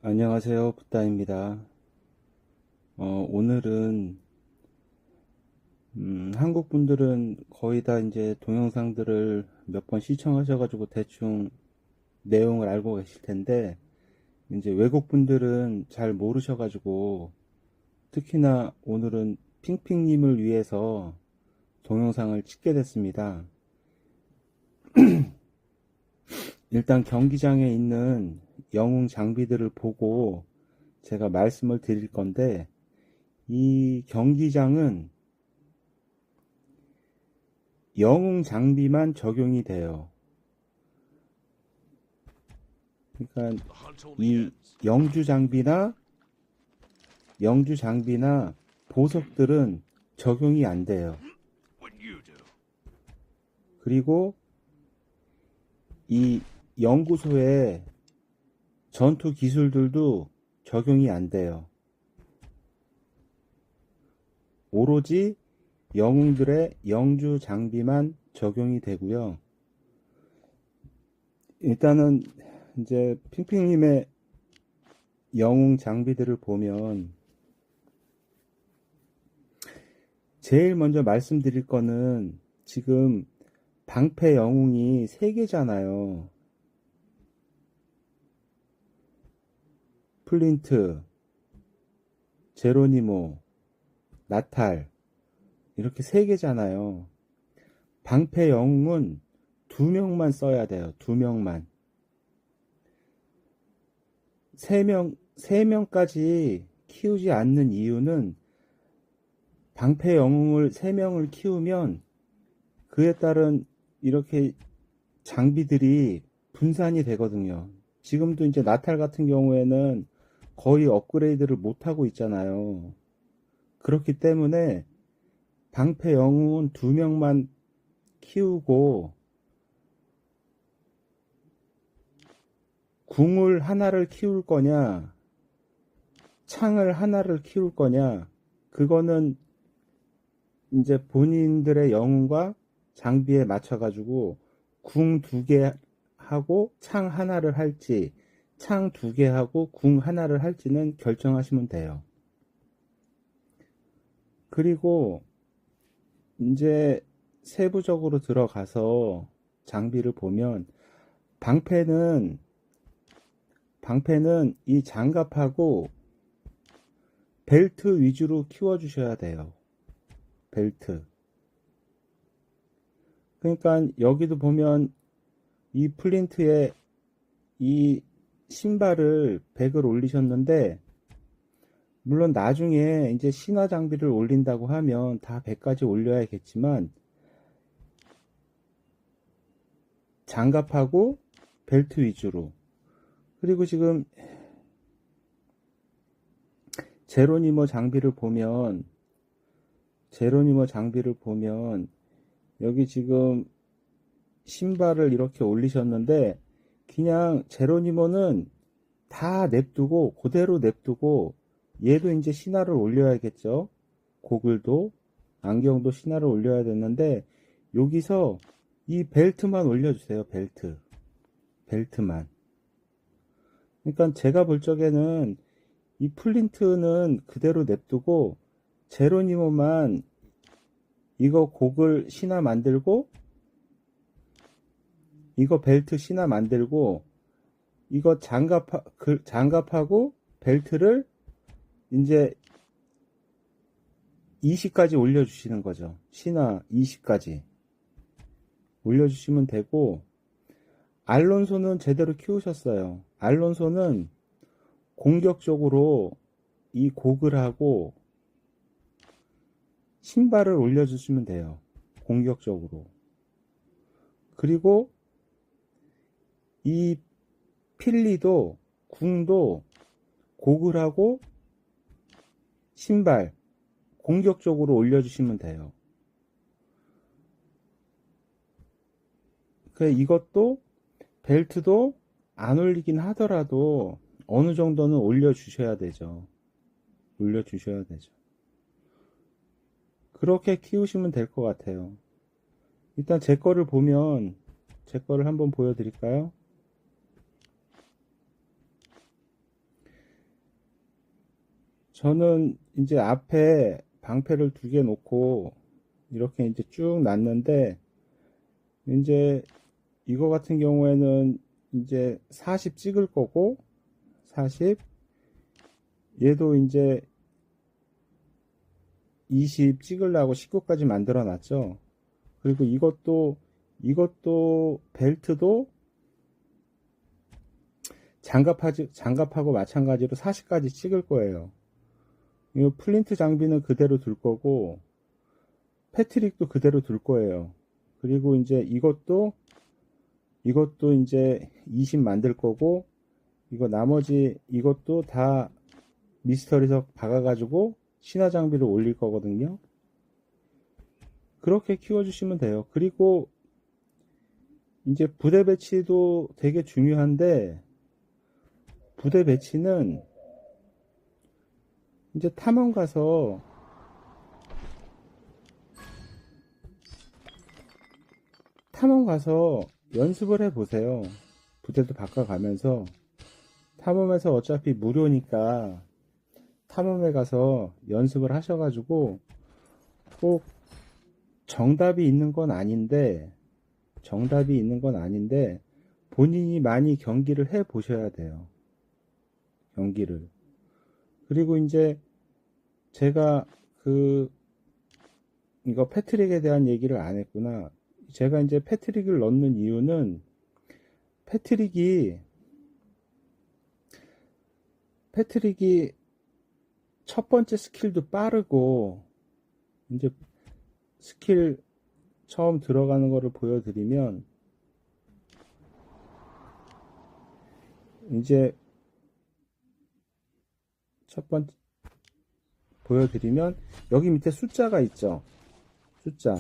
안녕하세요. 붓다입니다. 오늘은 한국 분들은 거의 다 이제 동영상들을 몇 번 시청하셔가지고 대충 내용을 알고 계실 텐데, 이제 외국 분들은 잘 모르셔가지고, 특히나 오늘은 핑핑님을 위해서 동영상을 찍게 됐습니다. 일단 경기장에 있는 영웅 장비들을 보고 제가 말씀을 드릴 건데, 이 경기장은 영웅 장비만 적용이 돼요. 그러니까 이 영주 장비나 보석들은 적용이 안 돼요. 그리고 이 연구소의 전투 기술들도 적용이 안 돼요. 오로지 영웅들의 영주 장비만 적용이 되고요. 일단은 이제 핑핑님의 영웅 장비들을 보면 제일 먼저 말씀드릴 거는 지금 방패 영웅이 3개잖아요. 플린트, 제로니모, 나탈 이렇게 3개잖아요. 방패 영웅은 2명만 써야 돼요. 2명만. 3명까지 키우지 않는 이유는 방패 영웅을 3명을 키우면 그에 따른 이렇게 장비들이 분산이 되거든요. 지금도 이제 나탈 같은 경우에는 거의 업그레이드를 못하고 있잖아요. 그렇기 때문에 방패 영웅은 2명만 키우고 궁을 하나를 키울 거냐 창을 하나를 키울 거냐 그거는 이제 본인들의 영웅과 장비에 맞춰 가지고 궁 2개 하고 창 하나를 할지 창 2개 하고 궁 하나를 할지는 결정하시면 돼요. 그리고 이제 세부적으로 들어가서 장비를 보면 방패는 이 장갑하고 벨트 위주로 키워 주셔야 돼요. 벨트. 그러니까 여기도 보면 이 플린트에 이 신발을 100을 올리셨는데 물론 나중에 이제 신화 장비를 올린다고 하면 다 100까지 올려야겠지만 장갑하고 벨트 위주로. 그리고 지금 제로니모 장비를 보면 여기 지금 신발을 이렇게 올리셨는데 그냥 제로니모는 다 냅두고 그대로 냅두고 얘도 이제 신화를 올려야겠죠. 고글도 안경도 신화를 올려야 되는데 여기서 이 벨트만 올려주세요. 벨트만. 그러니까 제가 볼 적에는 이 플린트는 그대로 냅두고 제로니모만 이거 고글 신화 만들고 이거 벨트 신화 만들고 이거 장갑하고 벨트를 이제 20까지 올려주시는 거죠. 신화 20까지 올려주시면 되고 알론소는 제대로 키우셨어요. 알론소는 공격적으로 이 고글하고 신발을 올려주시면 돼요. 공격적으로. 그리고 이 필리도 궁도 고글하고 신발 공격적으로 올려주시면 돼요. 그래 이것도 벨트도 안 올리긴 하더라도 어느 정도는 올려주셔야 되죠. 그렇게 키우시면 될 것 같아요. 일단 제 거를 보면 제 거를 한번 보여드릴까요? 저는 이제 앞에 방패를 2개 놓고 이렇게 이제 쭉 놨는데, 이제 이거 같은 경우에는 이제 40 찍을 거고, 40, 얘도 이제 20 찍으려고 19까지 만들어 놨죠. 그리고 이것도 벨트도 장갑하고 마찬가지로 40까지 찍을 거예요. 이 플린트 장비는 그대로 둘 거고, 패트릭도 그대로 둘 거예요. 그리고 이제 이것도 이제 20 만들 거고, 나머지 이것도 다 미스터리석 박아가지고 신화 장비를 올릴 거거든요. 그렇게 키워주시면 돼요. 그리고 이제 부대 배치도 되게 중요한데, 부대 배치는 이제 탐험 가서 연습을 해 보세요. 부대도 바꿔가면서. 탐험에서 어차피 무료니까 탐험에 가서 연습을 하셔가지고, 꼭 정답이 있는 건 아닌데 본인이 많이 경기를 해 보셔야 돼요. 경기를. 그리고 이제 제가 이거 패트릭에 대한 얘기를 안 했구나. 제가 이제 패트릭을 넣는 이유는, 패트릭이 첫 번째 스킬도 빠르고, 이제 스킬 처음 들어가는 거를 보여드리면, 이제 첫 번째 보여드리면, 여기 밑에 숫자가 있죠. 숫자.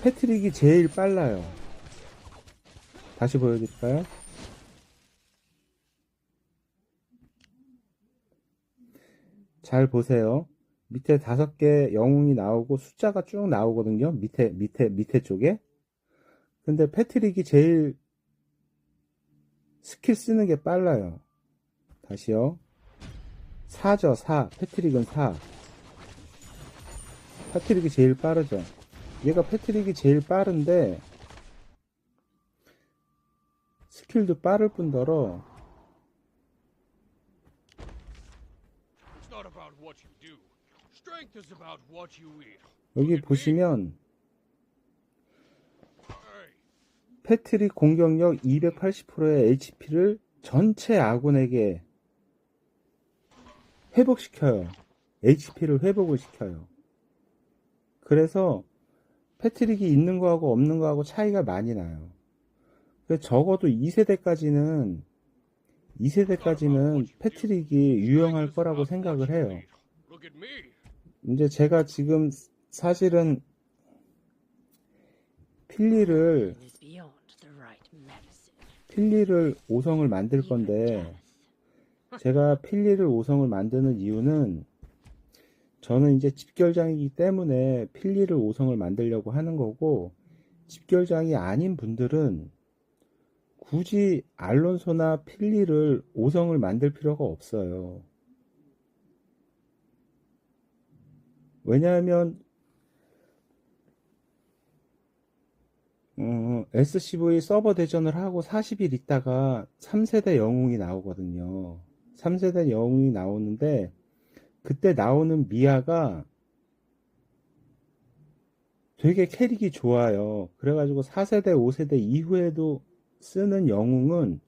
패트릭이 제일 빨라요. 다시 보여드릴까요? 잘 보세요. 밑에 5개 영웅이 나오고 숫자가 쭉 나오거든요. 밑에 쪽에. 근데 패트릭이 제일 스킬 쓰는 게 빨라요. 다시요. 4죠, 4. 패트릭은 4. 패트릭이 제일 빠르죠. 패트릭이 제일 빠른데, 스킬도 빠를 뿐더러, 여기 보시면 패트릭 공격력 280%의 HP를 전체 아군에게 회복시켜요. HP를 회복을 시켜요. 그래서 패트릭이 있는 거하고 없는 거하고 차이가 많이 나요. 적어도 2세대까지는 패트릭이 유용할 거라고 생각을 해요. 이제 제가 지금 사실은 필리를 5성을 만들 건데, 제가 필리를 5성을 만드는 이유는, 저는 이제 집결장이기 때문에 필리를 5성을 만들려고 하는 거고, 집결장이 아닌 분들은 굳이 알론소나 필리를 5성을 만들 필요가 없어요. 왜냐하면 SCV 서버 대전을 하고 40일 있다가 3세대 영웅이 나오거든요. 3세대 영웅이 나오는데, 그때 나오는 미아가 되게 캐릭이 좋아요. 그래가지고 4세대, 5세대 이후에도 쓰는 영웅은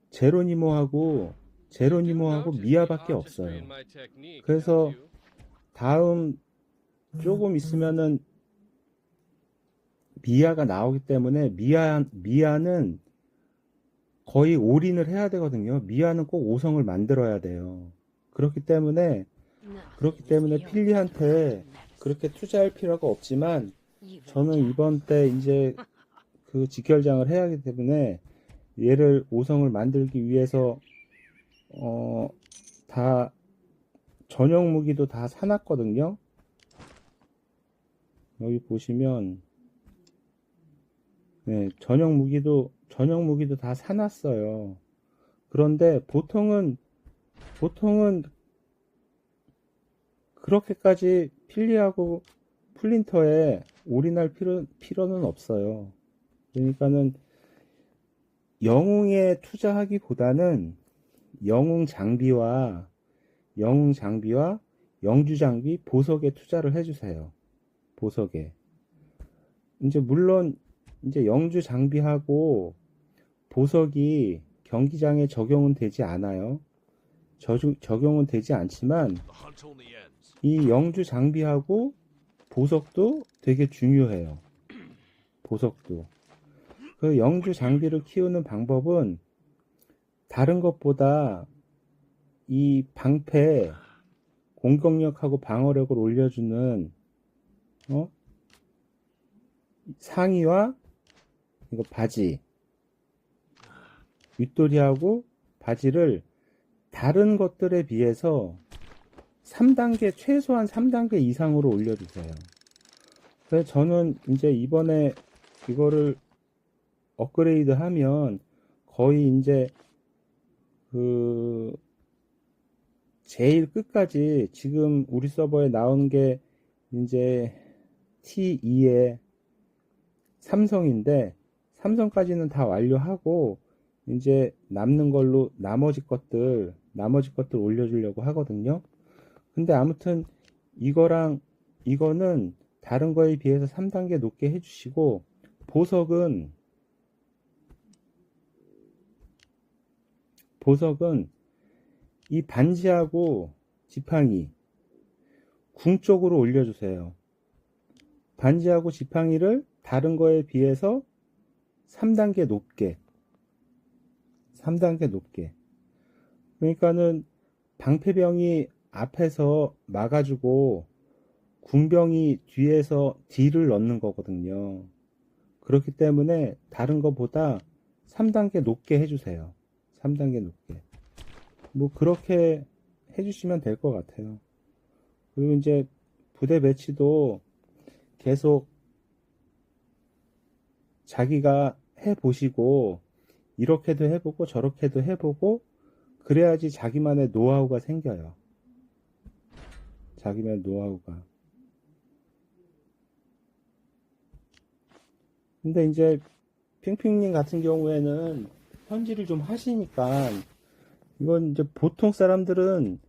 제로니모하고 미아밖에 없어요. 그래서 다음 조금 있으면은 미아가 나오기 때문에, 미아는 거의 올인을 해야 되거든요. 미아는 꼭 5성을 만들어야 돼요. 그렇기 때문에 필리한테 그렇게 투자할 필요가 없지만, 저는 이번 때 이제 그 직결장을 해야 하기 때문에 얘를 5성을 만들기 위해서 다 전용 무기도 다 사놨거든요. 여기 보시면, 네, 전용 무기도 다 사놨어요. 그런데 보통은 그렇게까지 필리하고 플린터에 올인할 필요는 없어요. 그러니까는 영웅에 투자하기보다는 영웅 장비와 영주 장비, 보석에 투자를 해주세요. 보석에. 이제 물론 이제 영주 장비하고 보석이 경기장에 적용은 되지 않아요. 적용은 되지 않지만 이 영주 장비하고 보석도 되게 중요해요. 보석도. 그 영주 장비를 키우는 방법은 다른 것보다 이 방패 공격력하고 방어력을 올려주는 상의와 이거 바지, 윗도리하고 바지를 다른 것들에 비해서 3단계, 최소한 3단계 이상으로 올려주세요. 그래서 저는 이제 이번에 이거를 업그레이드 하면 거의 이제 제일 끝까지 지금 우리 서버에 나오는 게 이제 T2의 삼성인데 삼성까지는 다 완료하고 이제 남는 걸로 나머지 것들 올려주려고 하거든요. 근데 아무튼 이거는 다른 거에 비해서 3단계 높게 해주시고 보석은 이 반지하고 지팡이 궁 쪽으로 올려주세요. 반지하고 지팡이를 다른 거에 비해서 3단계 높게. 그러니까는 방패병이 앞에서 막아주고 궁병이 뒤에서 딜을 넣는 거거든요. 그렇기 때문에 다른 것보다 3단계 높게 해주세요. 3단계 높게. 뭐 그렇게 해주시면 될 것 같아요. 그리고 이제 부대 배치도 계속 자기가 해보시고 이렇게도 해보고 저렇게도 해보고 그래야지 자기만의 노하우가 생겨요. 자기만의 노하우가. 근데 이제 핑핑님 같은 경우에는 현질을 좀 하시니까 이건 이제 보통 사람들은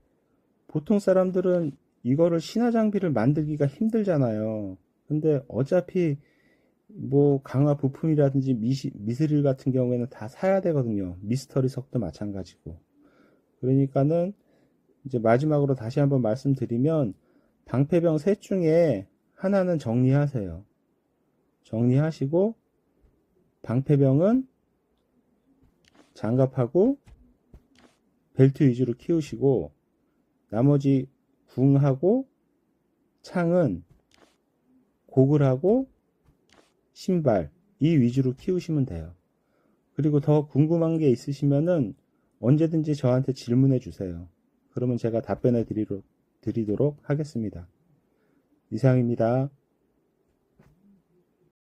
이거를 신화 장비를 만들기가 힘들잖아요. 근데 어차피 뭐 강화 부품이라든지 미스릴 같은 경우에는 다 사야 되거든요. 미스터리 석도 마찬가지고. 그러니까는 이제 마지막으로 다시 한번 말씀드리면 방패병 셋 중에 하나는 정리하세요. 정리하시고 방패병은 장갑하고 벨트 위주로 키우시고 나머지 궁하고 창은 고글하고 신발 이 위주로 키우시면 돼요. 그리고 더 궁금한 게 있으시면은 언제든지 저한테 질문해 주세요. 그러면 제가 답변해 드리도록 하겠습니다. 이상입니다.